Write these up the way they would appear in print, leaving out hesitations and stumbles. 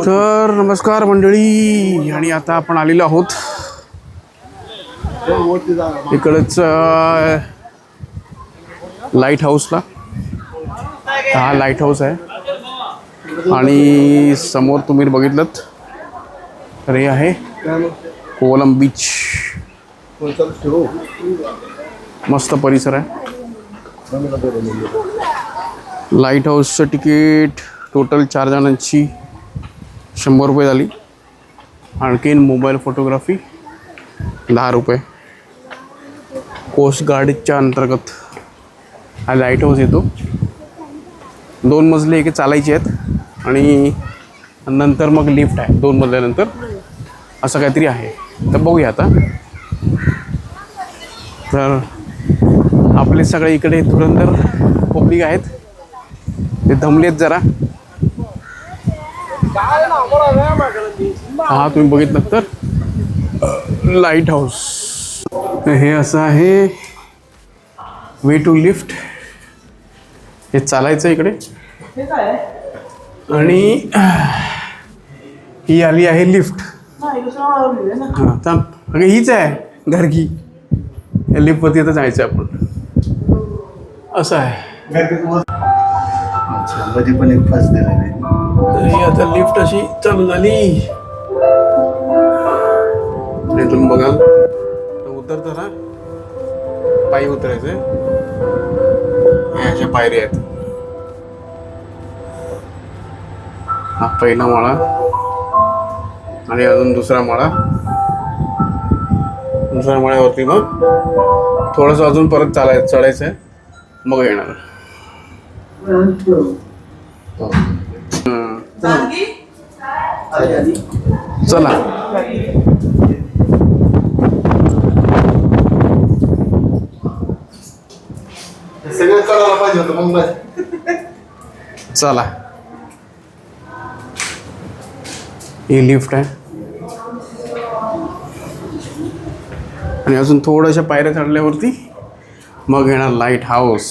तर नमस्कार मंडळी, आणि आता आपण आलेलो आहोत इकडच लाईट हाऊसला. हा लाईट हाऊस आहे आणि समोर तुम्ही बघितलं तर हे आहे कोवलम बीच. मस्त परिसर आहे. लाईट हाऊसचं तिकीट टोटल 4 जणांची 100 रुपये झाली. आणखीन मोबाईल फोटोग्राफी 10 रुपये. कोस्ट गार्डच्या अंतर्गत हा लाईट हाऊस येतो. 2 मजले एक चालायचे आहेत आणि नंतर मग लिफ्ट आहे 2 मजल्यानंतर, असं काहीतरी आहे. तर बघूया आता. तर आपले सगळे इकडे धुरंधर पब्लिक आहेत, ते दमलेत जरा. हा तुम्ही बघितलं तर लाईट हाऊस हे असं आहे. वे टू लिफ्ट हे चालायचं इकडे, आणि ही आली आहे लिफ्ट. हां थांब, अगं हीच आहे घरकी. या लिफ्टवरती आता जायचं आहे आपण. असं आहे. पण एक फास्ट दिला. आता लिफ्ट अशी चालू झाली. तुम्ही बघाल तर उतरतं ना, पायी उतरायचं. ह्याच्या पायऱ्या आहेत. हा पहिला माळा आणि अजून दुसरा माळा. दुसऱ्या माळ्यावरती मग थोडंसं अजून परत चढायचं आहे, मग येणार. चला सगळं करायला पाहिजे होतं मग. चला, ही लिफ्ट आहे आणि अजून थोड्याशा पायऱ्या चढल्यावरती मग येणार लाईट हाऊस.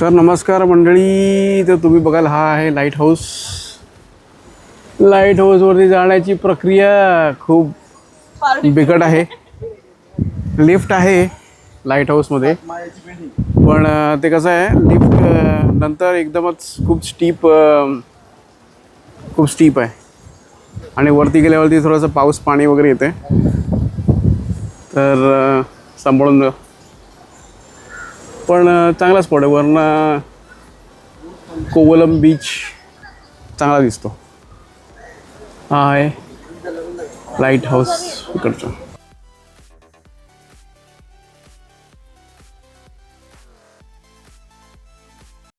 तर नमस्कार मंडळी, तर तुम्ही बघाल हा आहे लाईट हाऊस. लाईट हाऊसवरती जाण्याची प्रक्रिया खूप बिकट आहे. लिफ्ट आहे लाईट हाऊसमध्ये, पण ते कसं आहे लिफ्ट नंतर एकदमच खूप स्टीप आहे आणि वरती गेल्यावरती थोडंसं पाऊस पाणी वगैरे येते, तर सांभाळून जा. पण चांगला स्पॉट आहे. वरनं कोवलम बीच चांगला दिसतो. हा आहे लाईट हाऊस इकडचा.